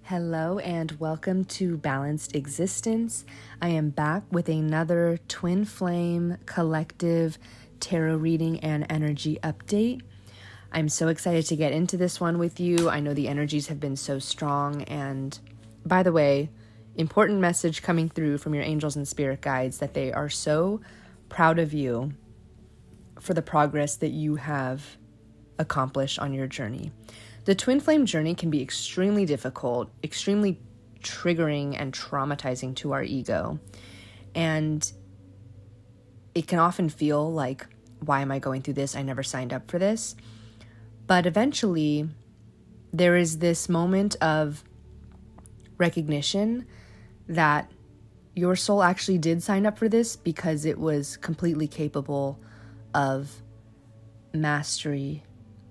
Hello and welcome to Balanced Existence. I am back with another Twin Flame Collective tarot reading and energy update. I'm so excited to get into this one with you. I know the energies have been so strong, and by the way, important message coming through from your angels and spirit guides that they are so proud of you for the progress that you have accomplished on your journey. The twin flame journey can be extremely difficult, extremely triggering and traumatizing to our ego. And it can often feel like, why am I going through this? I never signed up for this. But eventually, there is this moment of recognition that your soul actually did sign up for this because it was completely capable of mastery,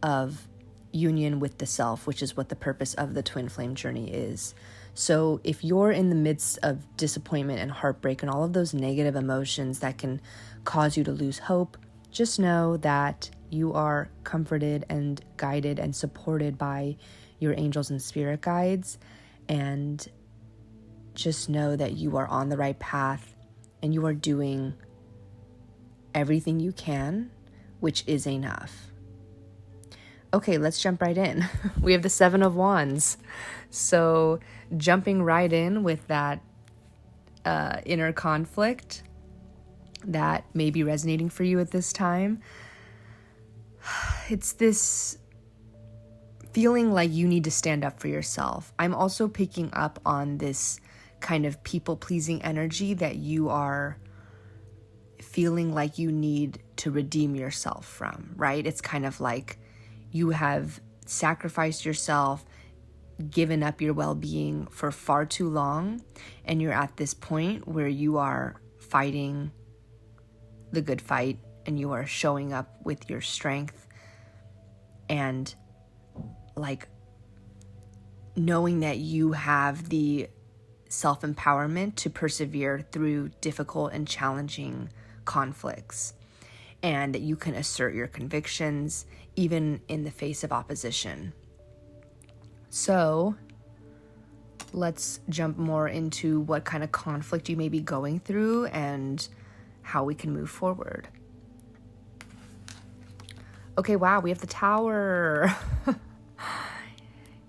of union with the self, which is what the purpose of the twin flame journey is. So if you're in the midst of disappointment and heartbreak and all of those negative emotions that can cause you to lose hope, just know that you are comforted and guided and supported by your angels and spirit guides. And just know that you are on the right path and you are doing everything you can, which is enough. Okay, let's jump right in. We have the Seven of Wands. So jumping right in with that inner conflict that may be resonating for you at this time. It's this feeling like you need to stand up for yourself. I'm also picking up on this kind of people-pleasing energy that you are feeling like you need to redeem yourself from, right? It's kind of like you have sacrificed yourself, given up your well-being for far too long, and you're at this point where you are fighting the good fight and you are showing up with your strength and like knowing that you have the self-empowerment to persevere through difficult and challenging conflicts, and that you can assert your convictions even in the face of opposition. So let's jump more into what kind of conflict you may be going through and how we can move forward. Okay, wow, we have the Tower.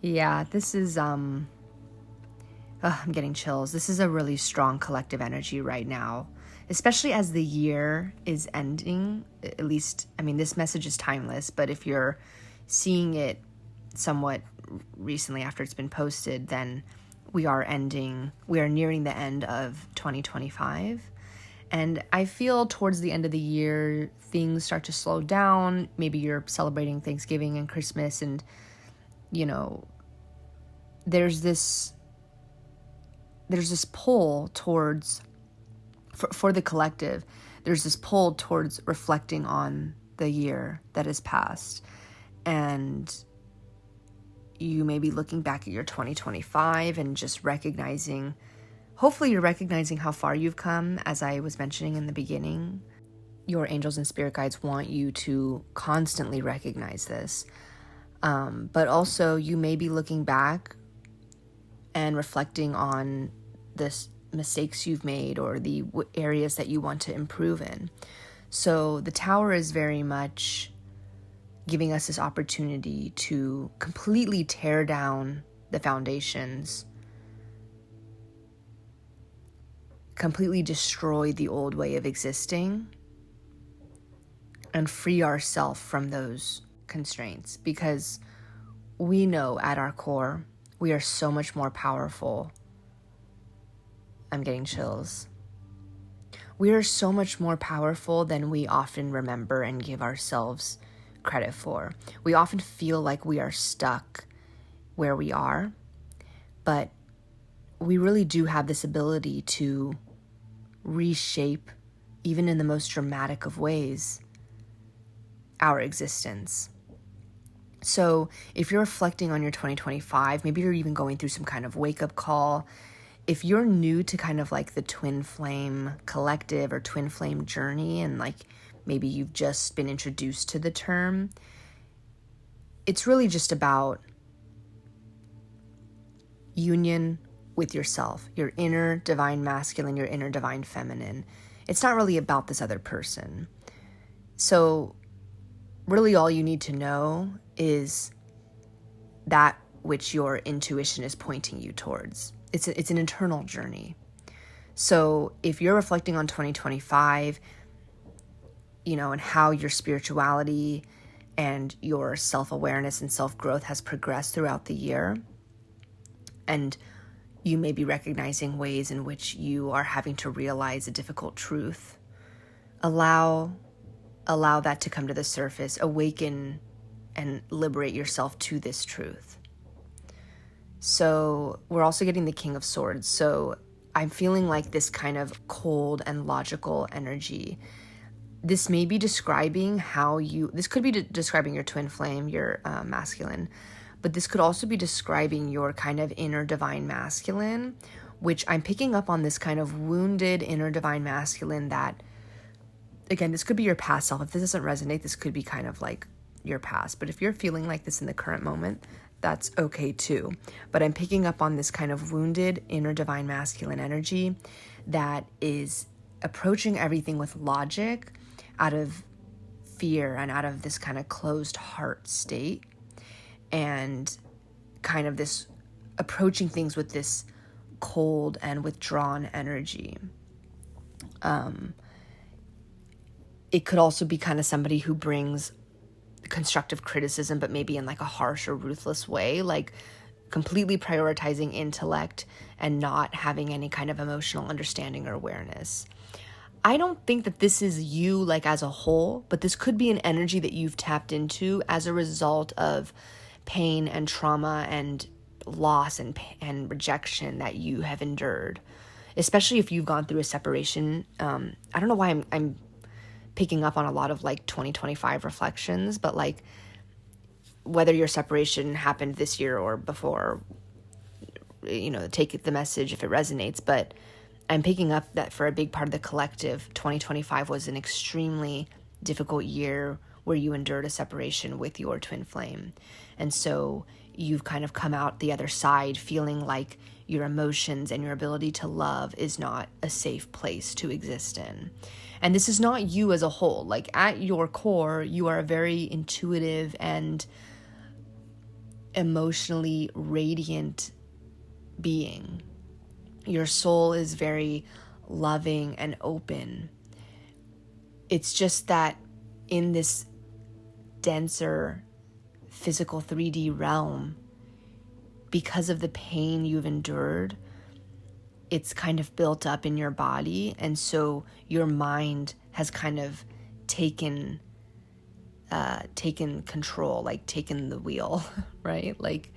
Yeah, this is, I'm getting chills. This is a really strong collective energy right now, especially as the year is ending. At least, I mean, this message is timeless, but if you're seeing it somewhat recently after it's been posted, then we are nearing the end of 2025. And I feel towards the end of the year, things start to slow down. Maybe you're celebrating Thanksgiving and Christmas, and, you know, there's this pull towards, for the collective, there's this pull towards reflecting on the year that has passed. And you may be looking back at your 2025 and just recognizing, hopefully you're recognizing how far you've come. As I was mentioning in the beginning, your angels and spirit guides want you to constantly recognize this. But also you may be looking back and reflecting on this mistakes you've made or the areas that you want to improve in. So the Tower is very much giving us this opportunity to completely tear down the foundations, completely destroy the old way of existing, and free ourselves from those constraints, because we know at our core we are so much more powerful. I'm getting chills. We are so much more powerful than we often remember and give ourselves credit for. We often feel like we are stuck where we are, but we really do have this ability to reshape, even in the most dramatic of ways, our existence. So if you're reflecting on your 2025, maybe you're even going through some kind of wake-up call. If you're new to kind of like the twin flame collective or twin flame journey, and like maybe you've just been introduced to the term, it's really just about union with yourself, your inner divine masculine, your inner divine feminine. It's not really about this other person. So really all you need to know is that which your intuition is pointing you towards. It's an internal journey. So if you're reflecting on 2025, and how your spirituality and your self-awareness and self-growth has progressed throughout the year, and you may be recognizing ways in which you are having to realize a difficult truth, allow that to come to the surface, awaken and liberate yourself to this truth. So we're also getting the King of Swords. So I'm feeling like this kind of cold and logical energy. This may be describing this could be describing your twin flame, your masculine, but this could also be describing your kind of inner divine masculine, which I'm picking up on this kind of wounded inner divine masculine that, again, this could be your past self. If this doesn't resonate, this could be kind of like your past. But if you're feeling like this in the current moment, that's okay too. But I'm picking up on this kind of wounded inner divine masculine energy that is approaching everything with logic out of fear and out of this kind of closed heart state, and kind of this approaching things with this cold and withdrawn energy. It could also be kind of somebody who brings constructive criticism, but maybe in like a harsh or ruthless way, like completely prioritizing intellect and not having any kind of emotional understanding or awareness. I don't think that this is you like as a whole, but this could be an energy that you've tapped into as a result of pain and trauma and loss and rejection that you have endured, especially if you've gone through a separation. I don't know why I'm picking up on a lot of like 2025 reflections, but like whether your separation happened this year or before, take the message if it resonates. But I'm picking up that for a big part of the collective, 2025 was an extremely difficult year where you endured a separation with your twin flame. And so you've kind of come out the other side feeling like your emotions and your ability to love is not a safe place to exist in. And this is not you as a whole. Like at your core, you are a very intuitive and emotionally radiant being. Your soul is very loving and open. It's just that in this denser physical 3D realm, because of the pain you've endured, it's kind of built up in your body. And so your mind has kind of taken control, like taken the wheel, right? Like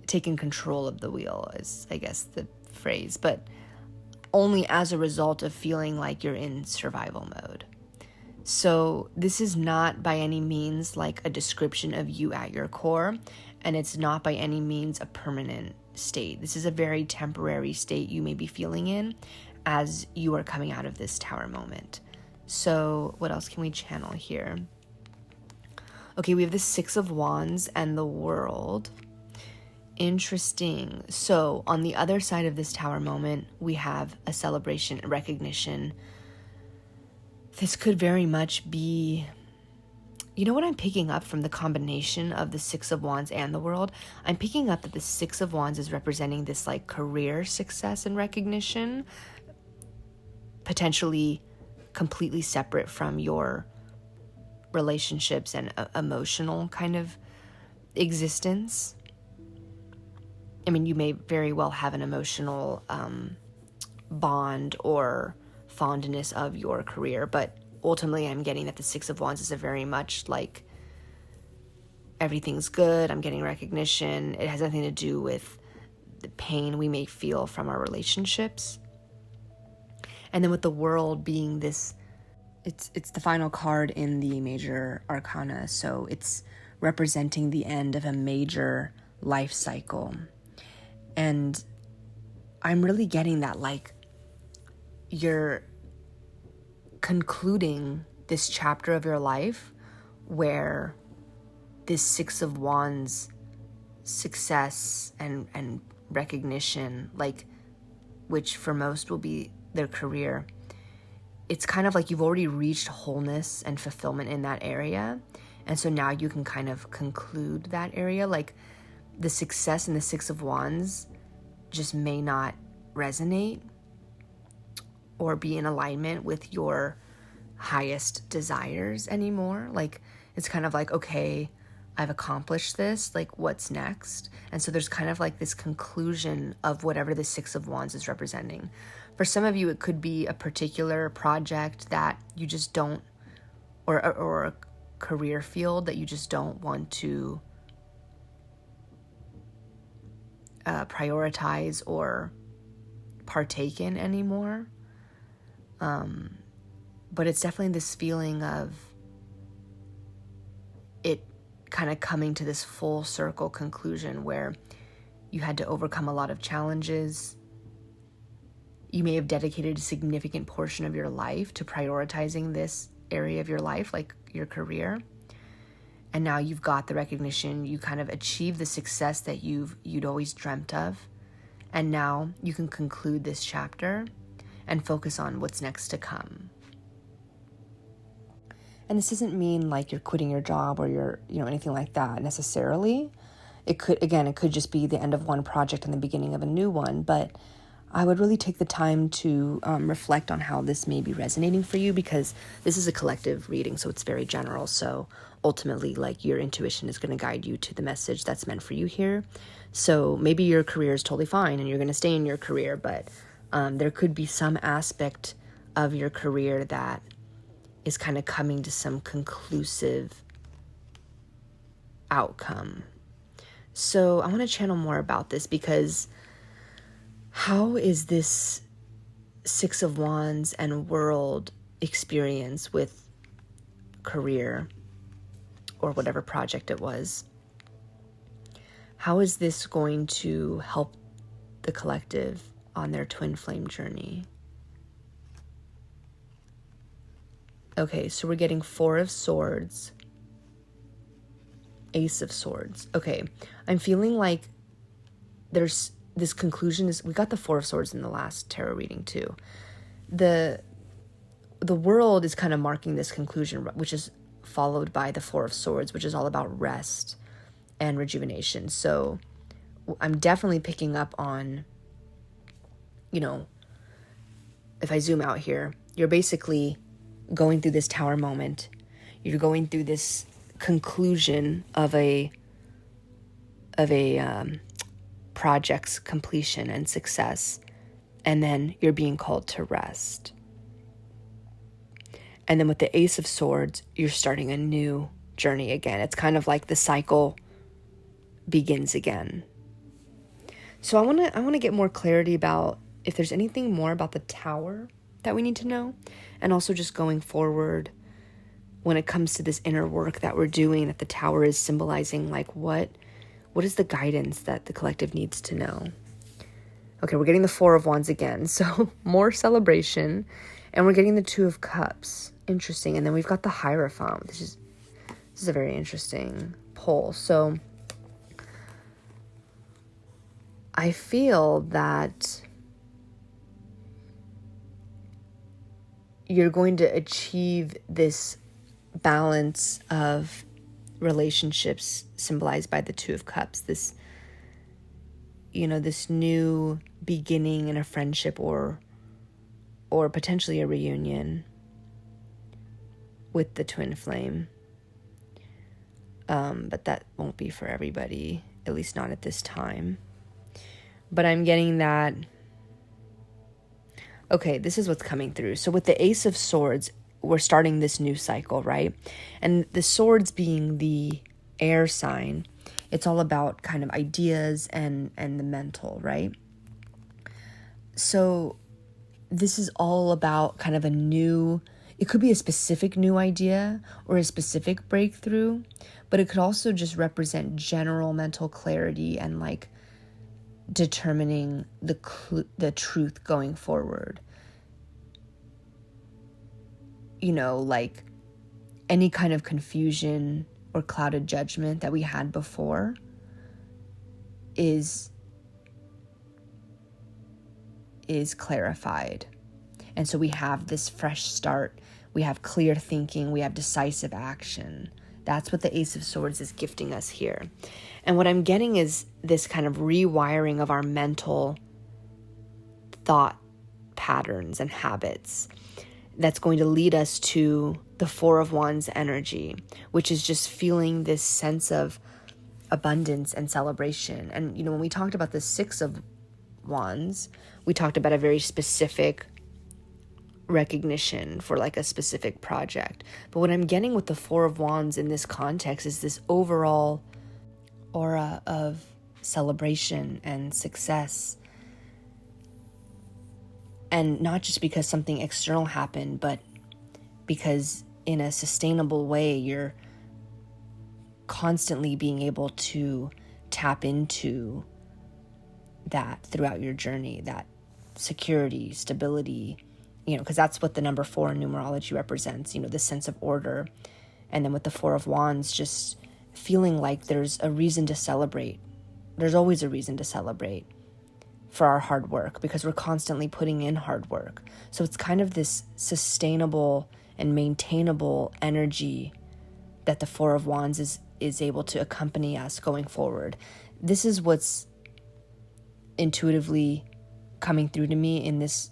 taken control of the wheel is, I guess, the phrase, but only as a result of feeling like you're in survival mode. So this is not by any means like a description of you at your core, and it's not by any means a permanent state. This is a very temporary state you may be feeling in as you are coming out of this tower moment. So what else can we channel here? Okay, we have the Six of Wands and the World. Interesting. So on the other side of this tower moment, we have a celebration, a recognition. This could very much be, what I'm picking up from the combination of the Six of Wands and the World? I'm picking up that the Six of Wands is representing this like career success and recognition, potentially completely separate from your relationships and emotional kind of existence. I mean, you may very well have an emotional bond or fondness of your career, but ultimately I'm getting that the Six of Wands is a very much like everything's good, I'm getting recognition. It has nothing to do with the pain we may feel from our relationships. And then with the World being this, it's the final card in the major arcana, so it's representing the end of a major life cycle. And I'm really getting that like you're concluding this chapter of your life where this Six of Wands success and recognition, like, which for most will be their career, it's kind of like you've already reached wholeness and fulfillment in that area. And so now you can kind of conclude that area. Like, the success in the Six of Wands just may not resonate or be in alignment with your highest desires anymore. Like, it's kind of like, okay, I've accomplished this, like, what's next? And so there's kind of like this conclusion of whatever the Six of Wands is representing. For some of you, it could be a particular project that you just don't, or a career field that you just don't want to prioritize or partake in anymore. But it's definitely this feeling of it kind of coming to this full circle conclusion where you had to overcome a lot of challenges. You may have dedicated a significant portion of your life to prioritizing this area of your life, like your career. And now you've got the recognition, you kind of achieved the success that you'd always dreamt of. And now you can conclude this chapter and focus on what's next to come. And this doesn't mean like you're quitting your job or you're, anything like that necessarily. It could just be the end of one project and the beginning of a new one. But I would really take the time to reflect on how this may be resonating for you, because this is a collective reading, so it's very general. So ultimately, like, your intuition is going to guide you to the message that's meant for you here. So maybe your career is totally fine and you're going to stay in your career, but there could be some aspect of your career that is kind of coming to some conclusive outcome. So I want to channel more about this, because how is this Six of Wands and world experience with career or whatever project it was, how is this going to help the collective on their twin flame journey? Okay, so we're getting Four of Swords, Ace of Swords. Okay, I'm feeling like there's this conclusion is, we got the Four of Swords in the last tarot reading too. The world is kind of marking this conclusion, which is followed by the Four of Swords, which is all about rest and rejuvenation. So I'm definitely picking up on, if I zoom out here, you're basically going through this tower moment. You're going through this conclusion of a project's completion and success, and then you're being called to rest. And then with the Ace of Swords, you're starting a new journey again. It's kind of like the cycle begins again. So I want to get more clarity about if there's anything more about the Tower that we need to know, and also just going forward when it comes to this inner work that we're doing, that the Tower is symbolizing, like what is the guidance that the collective needs to know? Okay, we're getting the Four of Wands again, so more celebration, and we're getting the Two of Cups. Interesting. And then we've got the Hierophant. This is a very interesting pull. So I feel that you're going to achieve this balance of relationships symbolized by the Two of Cups. This, this new beginning in a friendship or potentially a reunion with the twin flame. But that won't be for everybody, at least not at this time. But I'm getting that, okay, this is what's coming through. So with the Ace of Swords, we're starting this new cycle, right? And the swords being the air sign, it's all about kind of ideas and the mental, right? So this is all about kind of it could be a specific new idea or a specific breakthrough, but it could also just represent general mental clarity and like determining the truth going forward. Like any kind of confusion or clouded judgment that we had before, is clarified. And so we have this fresh start. We have clear thinking. We have decisive action. That's what the Ace of Swords is gifting us here. And what I'm getting is this kind of rewiring of our mental thought patterns and habits that's going to lead us to the Four of Wands energy, which is just feeling this sense of abundance and celebration. And, when we talked about the Six of Wands, we talked about a very specific recognition for like a specific project. But what I'm getting with the Four of Wands in this context is this overall aura of celebration and success. And not just because something external happened, but because in a sustainable way, you're constantly being able to tap into that throughout your journey, that security, stability, because that's what the number 4 in numerology represents, the sense of order. And then with the Four of Wands, just feeling like there's a reason to celebrate. There's always a reason to celebrate for our hard work because we're constantly putting in hard work. So it's kind of this sustainable and maintainable energy that the Four of Wands is able to accompany us going forward. This is what's intuitively coming through to me in this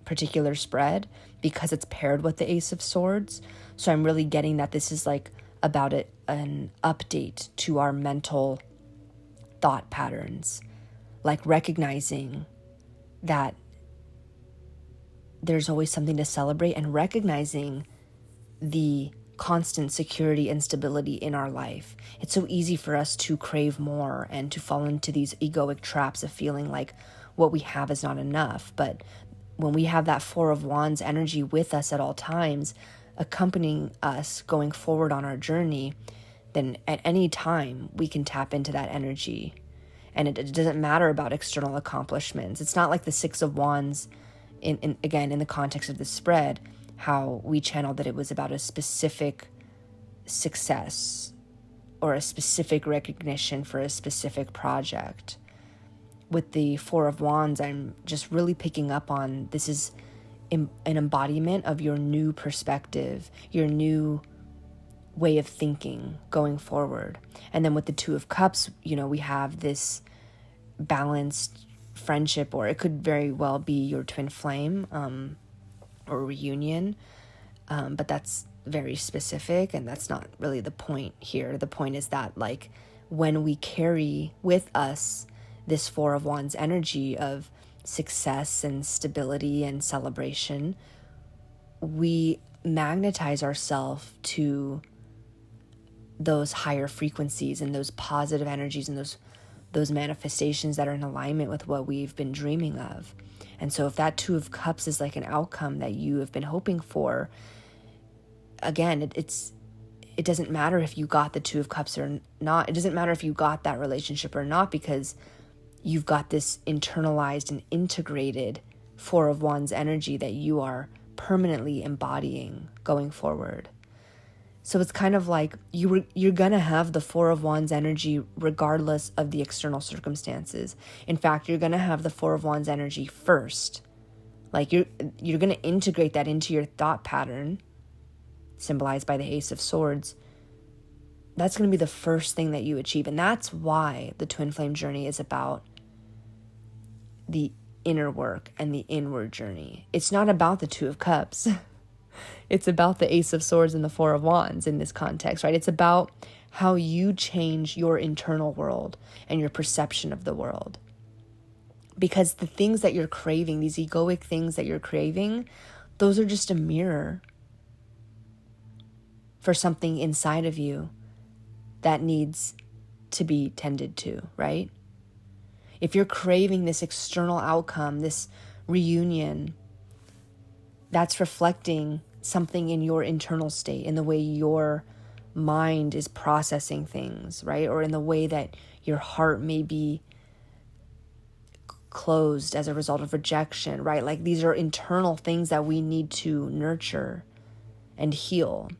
particular spread because it's paired with the Ace of Swords. So I'm really getting that this is like about an update to our mental thought patterns, like recognizing that there's always something to celebrate and recognizing the constant security and stability in our life. It's so easy for us to crave more and to fall into these egoic traps of feeling like what we have is not enough. But when we have that Four of Wands energy with us at all times, accompanying us going forward on our journey, then at any time we can tap into that energy. And it doesn't matter about external accomplishments. It's not like the Six of Wands, again, in the context of the spread, how we channeled that it was about a specific success or a specific recognition for a specific project. With the Four of Wands, I'm just really picking up on this is an embodiment of your new perspective, your new way of thinking going forward. And then with the Two of Cups, we have this balanced friendship, or it could very well be your twin flame or reunion. But that's very specific, and that's not really the point here. The point is that like when we carry with us this Four of Wands energy of success and stability and celebration, we magnetize ourselves to those higher frequencies and those positive energies and those manifestations that are in alignment with what we've been dreaming of. And so if that Two of Cups is like an outcome that you have been hoping for, again, it doesn't matter if you got the Two of Cups or not. It doesn't matter if you got that relationship or not, because you've got this internalized and integrated Four of Wands energy that you are permanently embodying going forward. So it's kind of like you're going to have the Four of Wands energy regardless of the external circumstances. In fact, you're going to have the Four of Wands energy first. Like you're going to integrate that into your thought pattern, symbolized by the Ace of Swords. That's going to be the first thing that you achieve. And that's why the twin flame journey is about the inner work and the inward journey. It's not about the Two of Cups. It's about the Ace of Swords and the Four of Wands in this context, right? It's about how you change your internal world and your perception of the world. Because the things that you're craving, these egoic things that you're craving, those are just a mirror for something inside of you that needs to be tended to, right? If you're craving this external outcome, this reunion, that's reflecting something in your internal state, in the way your mind is processing things, right? Or in the way that your heart may be closed as a result of rejection, right? Like these are internal things that we need to nurture and heal.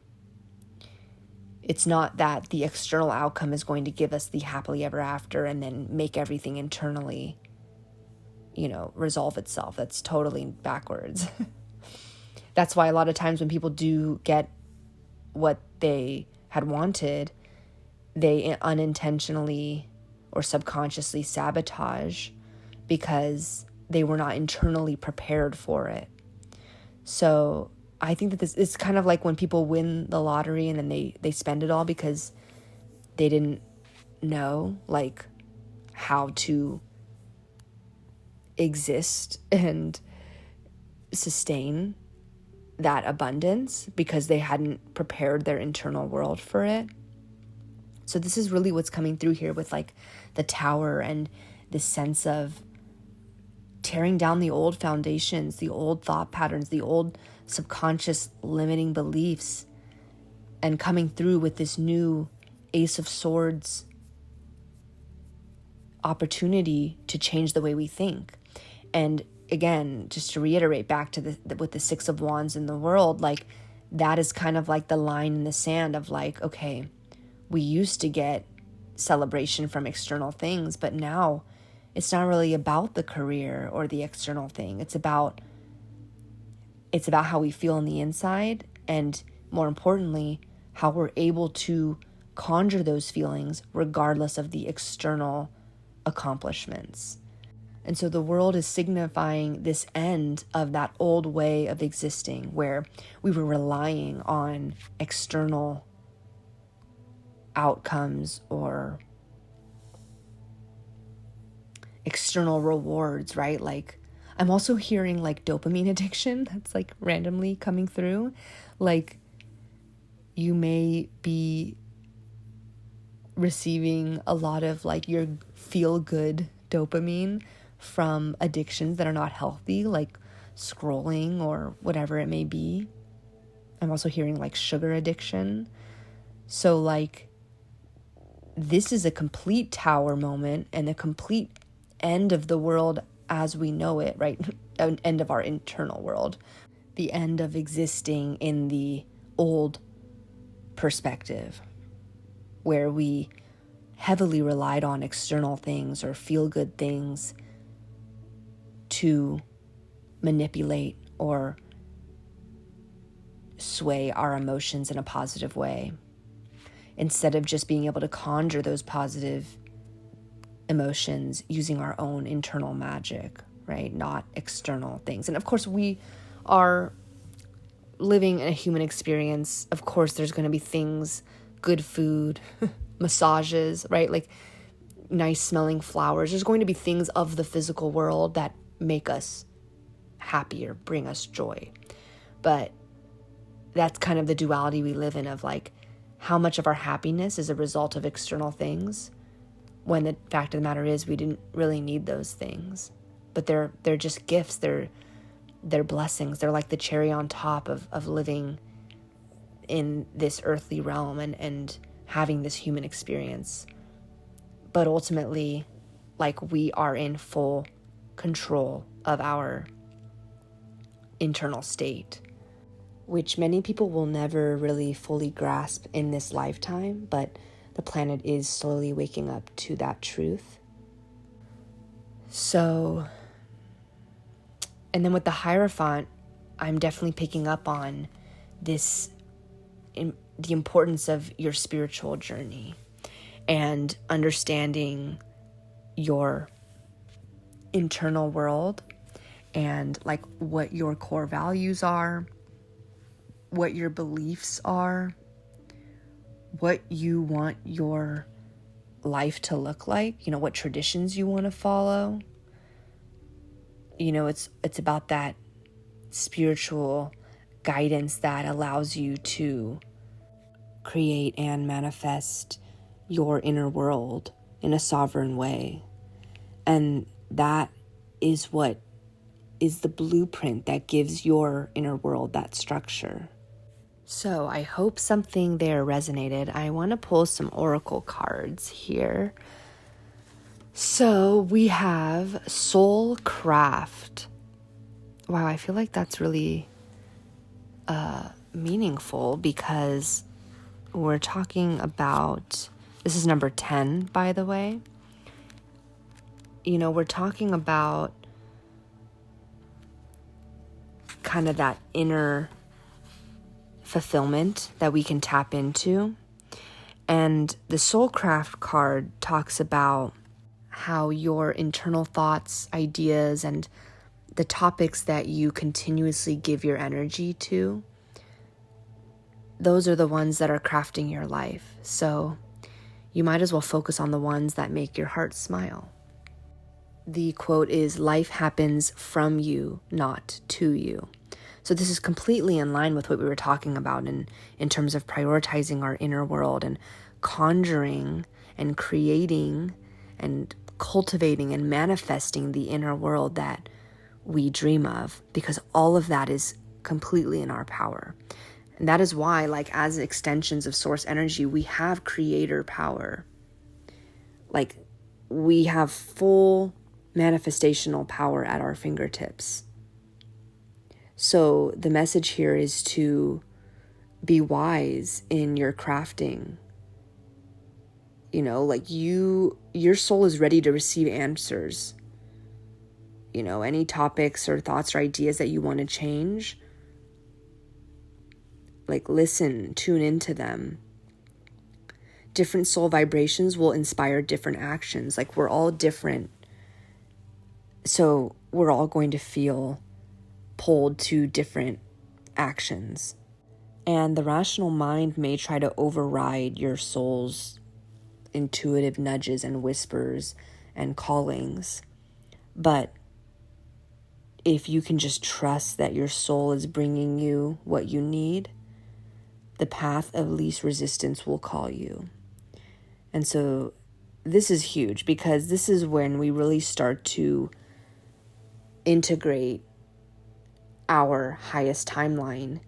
It's not that the external outcome is going to give us the happily ever after and then make everything internally, resolve itself. That's totally backwards. That's why a lot of times when people do get what they had wanted, they unintentionally or subconsciously sabotage because they were not internally prepared for it. So I think that this is kind of like when people win the lottery and then they spend it all because they didn't know like how to exist and sustain that abundance because they hadn't prepared their internal world for it. So this is really what's coming through here with like the tower and this sense of tearing down the old foundations, the old thought patterns, the old subconscious limiting beliefs, and coming through with this new Ace of Swords opportunity to change the way we think. And again, just to reiterate back to with the Six of Wands in the world, like that is kind of like the line in the sand of like, okay, we used to get celebration from external things, but now it's not really about the career or the external thing. It's about how we feel on the inside, and more importantly, how we're able to conjure those feelings regardless of the external accomplishments. And so the world is signifying this end of that old way of existing where we were relying on external outcomes or external rewards, right? Like I'm also hearing like dopamine addiction that's like randomly coming through. Like you may be receiving a lot of like your feel good dopamine from addictions that are not healthy, like scrolling or whatever it may be. I'm also hearing like sugar addiction. So like this is a complete tower moment and a complete end of the world as we know it, right? An end of our internal world. The end of existing in the old perspective where we heavily relied on external things or feel-good things to manipulate or sway our emotions in a positive way, instead of just being able to conjure those positive emotions using our own internal magic, right? Not external things. And of course, we are living in a human experience. Of course, there's going to be things, good food, massages, right? Like nice smelling flowers. There's going to be things of the physical world that make us happier, bring us joy. But that's kind of the duality we live in of like how much of our happiness is a result of external things, when the fact of the matter is we didn't really need those things. But they're just gifts, they're blessings. They're like the cherry on top of living in this earthly realm and having this human experience. But ultimately, like we are in full control of our internal state, which many people will never really fully grasp in this lifetime, but the planet is slowly waking up to that truth. So, and then with the Hierophant, I'm definitely picking up on this, the importance of your spiritual journey and understanding your internal world and like what your core values are, what your beliefs are, what you want your life to look like, what traditions you want to follow. It's about that spiritual guidance that allows you to create and manifest your inner world in a sovereign way. And that is what is the blueprint that gives your inner world that structure. So I hope something there resonated. I want to pull some oracle cards here. So we have Soul Craft. Wow, I feel like that's really meaningful because we're talking about, this is number 10, by the way. We're talking about kind of that inner fulfillment that we can tap into. And the Soulcraft card talks about how your internal thoughts, ideas, and the topics that you continuously give your energy to, those are the ones that are crafting your life. So you might as well focus on the ones that make your heart smile. The quote is, "Life happens from you, not to you." So this is completely in line with what we were talking about in terms of prioritizing our inner world and conjuring and creating and cultivating and manifesting the inner world that we dream of, because all of that is completely in our power. And that is why, like, as extensions of source energy, we have creator power. Like, we have full manifestational power at our fingertips. So the message here is to be wise in your crafting. Your soul is ready to receive answers. Any topics or thoughts or ideas that you want to change, listen, tune into them. Different soul vibrations will inspire different actions. We're all different. So we're all going to feel pulled to different actions. And the rational mind may try to override your soul's intuitive nudges and whispers and callings. But if you can just trust that your soul is bringing you what you need, the path of least resistance will call you. And so this is huge, because this is when we really start to integrate our highest timeline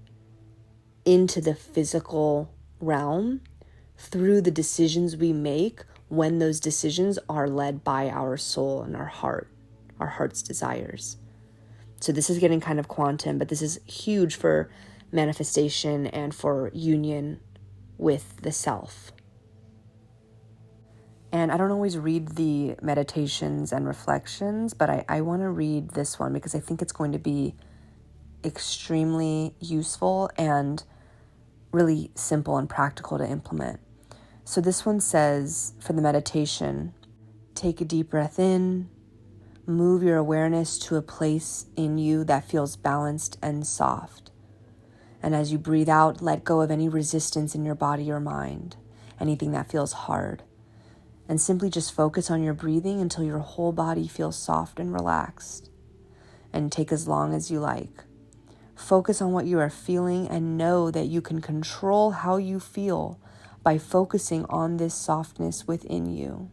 into the physical realm through the decisions we make, when those decisions are led by our soul and our heart's desires. So this is getting kind of quantum, but this is huge for manifestation and for union with the self. And I don't always read the meditations and reflections, but I want to read this one because I think it's going to be extremely useful and really simple and practical to implement. So this one says, for the meditation, take a deep breath in, move your awareness to a place in you that feels balanced and soft. And as you breathe out, let go of any resistance in your body or mind, anything that feels hard. And simply just focus on your breathing until your whole body feels soft and relaxed. And take as long as you like. Focus on what you are feeling and know that you can control how you feel by focusing on this softness within you.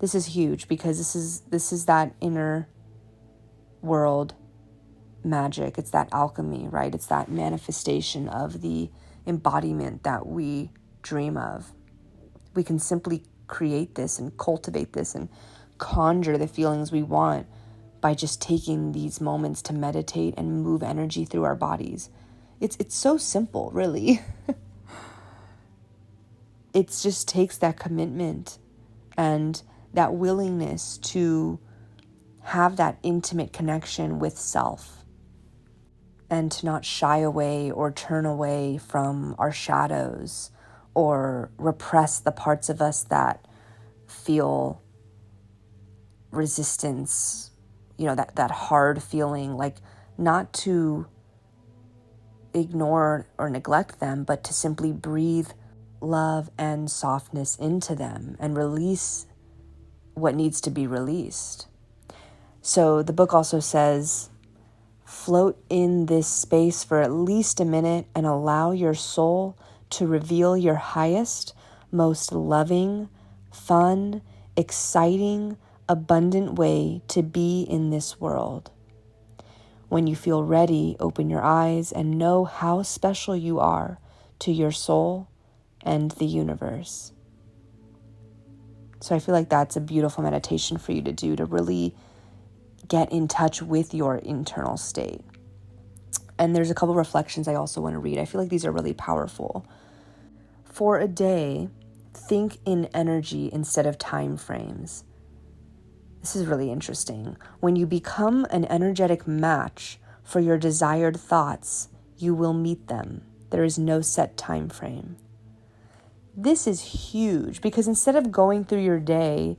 This is huge because this is that inner world magic. It's that alchemy, right? It's that manifestation of the embodiment that we dream of. We can simply create this and cultivate this and conjure the feelings we want by just taking these moments to meditate and move energy through our bodies. It's so simple, really. It just takes that commitment and that willingness to have that intimate connection with self and to not shy away or turn away from our shadows or repress the parts of us that feel resistance, that hard feeling, not to ignore or neglect them, but to simply breathe love and softness into them and release what needs to be released. So the book also says, float in this space for at least a minute and allow your soul to reveal your highest, most loving, fun, exciting, abundant way to be in this world. When you feel ready, open your eyes and know how special you are to your soul and the universe. So I feel like that's a beautiful meditation for you to do, to really get in touch with your internal state. And there's a couple reflections I also want to read. I feel like these are really powerful. For a day, think in energy instead of time frames. This is really interesting. When you become an energetic match for your desired thoughts, you will meet them. There is no set time frame. This is huge because instead of going through your day,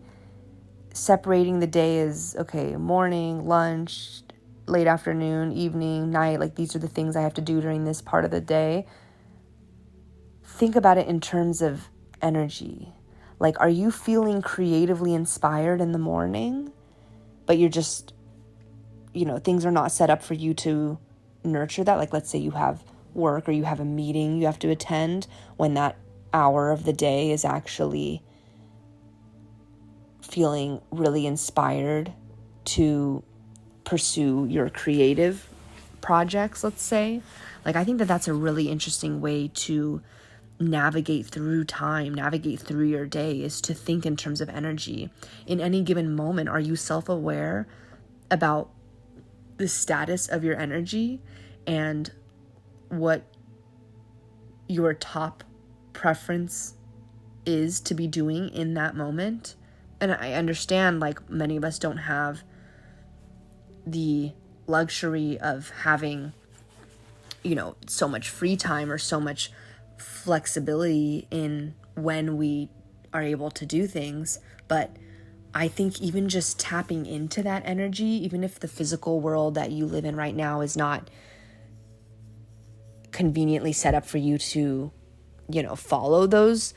separating the day as, okay, morning, lunch, late afternoon, evening, night, like these are the things I have to do during this part of the day. Think about it in terms of energy. Like, are you feeling creatively inspired in the morning, but you're just, things are not set up for you to nurture that? Like, let's say you have work or you have a meeting you have to attend when that hour of the day is actually feeling really inspired to pursue your creative projects, let's say. Like, I think that that's a really interesting way to navigate through time, navigate through your day, is to think in terms of energy. In any given moment, are you self-aware about the status of your energy and what your top preference is to be doing in that moment? And I understand, like, many of us don't have the luxury of having, so much free time or so much flexibility in when we are able to do things. But I think even just tapping into that energy, even if the physical world that you live in right now is not conveniently set up for you to, follow those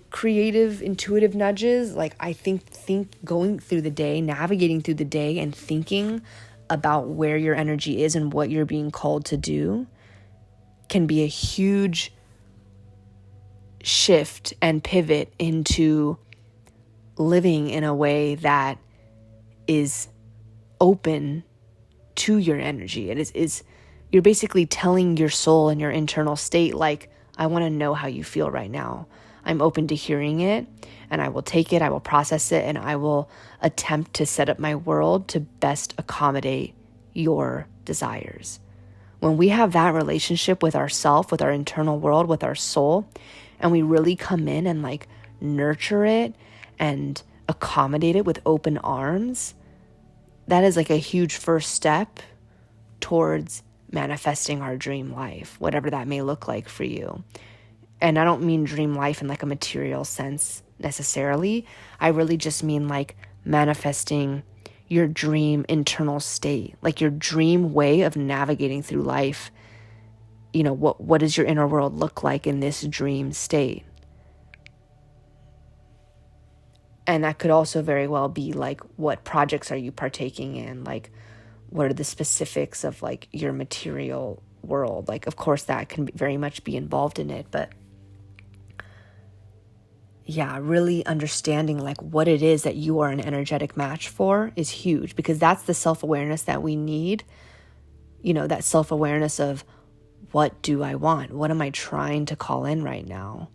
creative, intuitive nudges, like I think going through the day, navigating through the day and thinking about where your energy is and what you're being called to do can be a huge shift and pivot into living in a way that is open to your energy. It is you're basically telling your soul and your internal state, like, I want to know how you feel right now. I'm open to hearing it, and I will take it, I will process it, and I will attempt to set up my world to best accommodate your desires. When we have that relationship with ourself, with our internal world, with our soul, and we really come in and like nurture it and accommodate it with open arms, that is like a huge first step towards manifesting our dream life, whatever that may look like for you. And I don't mean dream life in like a material sense necessarily. I really just mean like manifesting your dream internal state, like your dream way of navigating through life. What does your inner world look like in this dream state? And that could also very well be like, what projects are you partaking in? Like, what are the specifics of like your material world? Like, of course, that can very much be involved in it, but yeah, really understanding like what it is that you are an energetic match for is huge, because that's the self-awareness that we need. That self-awareness of, what do I want? What am I trying to call in right now?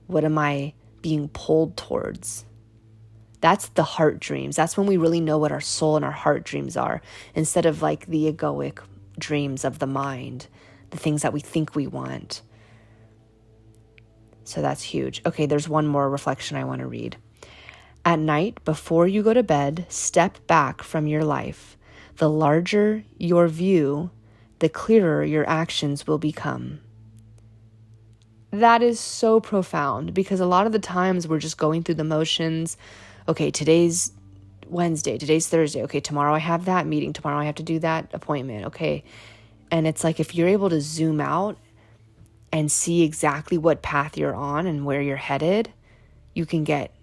What am I being pulled towards? That's the heart dreams. That's when we really know what our soul and our heart dreams are, instead of like the egoic dreams of the mind, the things that we think we want. So that's huge. Okay, there's one more reflection I want to read. At night, before you go to bed, step back from your life. The larger your view, the clearer your actions will become. That is so profound, because a lot of the times we're just going through the motions. Okay, today's Wednesday, today's Thursday. Okay, tomorrow I have that meeting. Tomorrow I have to do that appointment. Okay. And it's like, if you're able to zoom out and see exactly what path you're on and where you're headed, you can get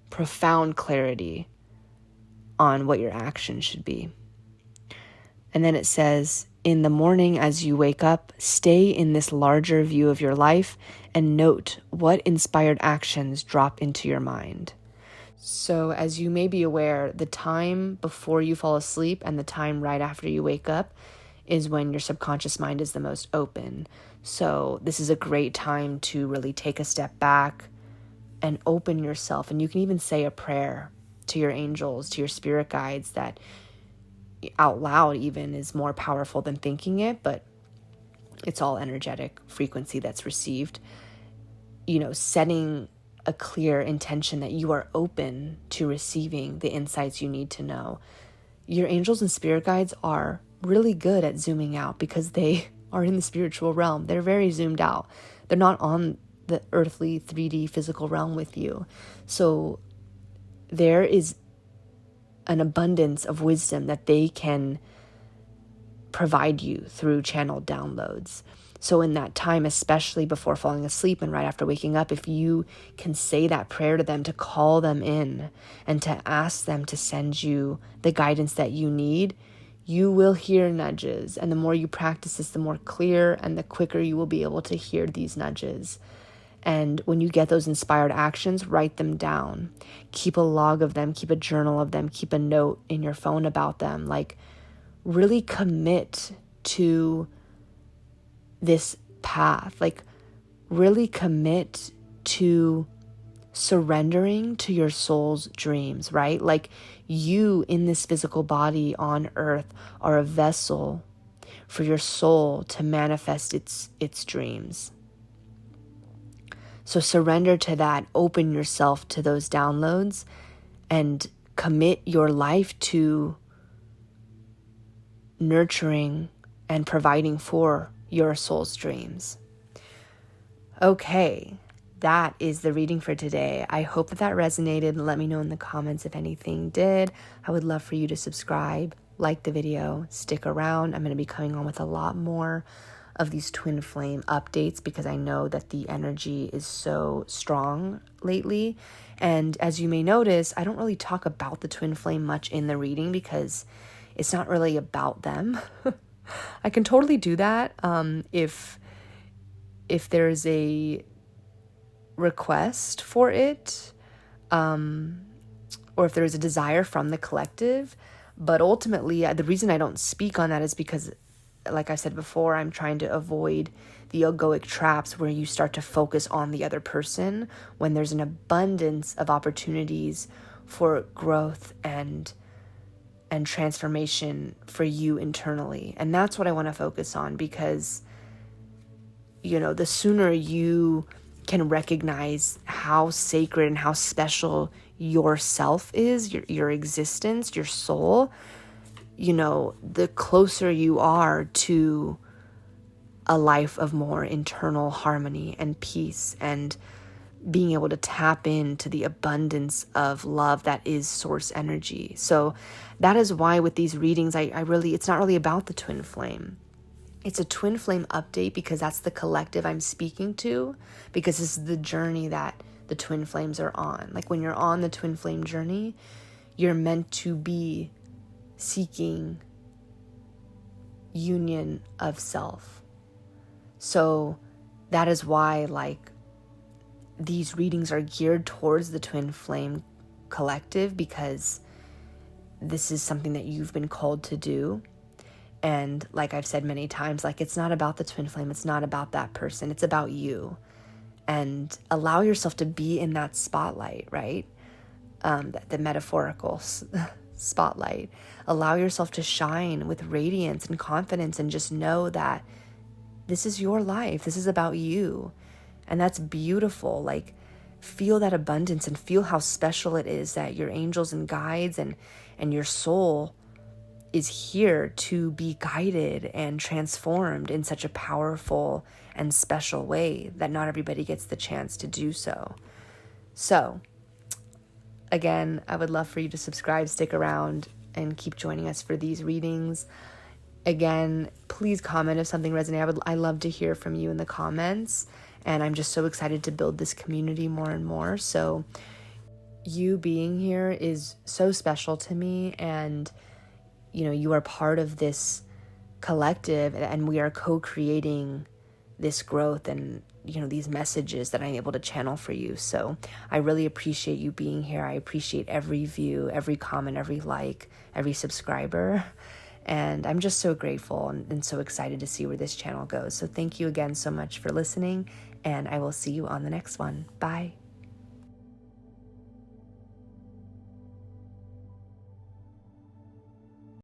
profound clarity on what your action should be. And then it says, in the morning as you wake up, stay in this larger view of your life and note what inspired actions drop into your mind. So as you may be aware, the time before you fall asleep and the time right after you wake up is when your subconscious mind is the most open. So this is a great time to really take a step back and open yourself. And you can even say a prayer to your angels, to your spirit guides, that out loud even is more powerful than thinking it. But It's all energetic frequency that's received. Setting a clear intention that you are open to receiving the insights you need to know. Your angels and spirit guides are really good at zooming out because they are in the spiritual realm. They're very zoomed out. They're not on the earthly 3D physical realm with you. So there is an abundance of wisdom that they can provide you through channeled downloads. So in that time, especially before falling asleep and right after waking up, if you can say that prayer to them, to call them in and to ask them to send you the guidance that you need, you will hear nudges. And the more you practice this, the more clear and the quicker you will be able to hear these nudges. And when you get those inspired actions, write them down. Keep a log of them, keep a journal of them, keep a note in your phone about them. Like, really commit to this path. Like, really commit to surrendering to your soul's dreams, right? Like, you in this physical body on earth are a vessel for your soul to manifest its dreams. So surrender to that, open yourself to those downloads, and commit your life to nurturing and providing for your soul's dreams. Okay, that is the reading for today. I hope that resonated. Let me know in the comments if anything did. I would love for you to subscribe, like the video, stick around. I'm going to be coming on with a lot more of these twin flame updates because I know that the energy is so strong lately. And as you may notice, I don't really talk about the twin flame much in the reading because it's not really about them. I can totally do that if there's a request for it, or if there's a desire from the collective. But ultimately, the reason I don't speak on that is because, like I said before, I'm trying to avoid the egoic traps where you start to focus on the other person when there's an abundance of opportunities for growth and transformation for you internally. And that's what I want to focus on because, the sooner you can recognize how sacred and how special yourself is, your existence, your soul, the closer you are to a life of more internal harmony and peace and being able to tap into the abundance of love that is source energy. So that is why with these readings, it's not really about the twin flame. It's a twin flame update because that's the collective I'm speaking to, because this is the journey that the twin flames are on. Like, when you're on the twin flame journey, you're meant to be seeking union of self. So that is why, like, these readings are geared towards the twin flame collective, because this is something that you've been called to do. And like I've said many times, like, it's not about the twin flame. It's not about that person. It's about you. And allow yourself to be in that spotlight, right? The metaphorical spotlight. Allow yourself to shine with radiance and confidence, and just know that this is your life. This is about you. And that's beautiful. Like, feel that abundance and feel how special it is that your angels and guides and your soul is here to be guided and transformed in such a powerful and special way that not everybody gets the chance to do so. So, again, I would love for you to subscribe, stick around, and keep joining us for these readings. Again, please comment if something resonated. I love to hear from you in the comments, and I'm just so excited to build this community more and more. So you being here is so special to me, and you are part of this collective, and we are co-creating this growth and, these messages that I'm able to channel for you. So I really appreciate you being here. I appreciate every view, every comment, every like, every subscriber. And I'm just so grateful and so excited to see where this channel goes. So thank you again so much for listening, and I will see you on the next one. Bye.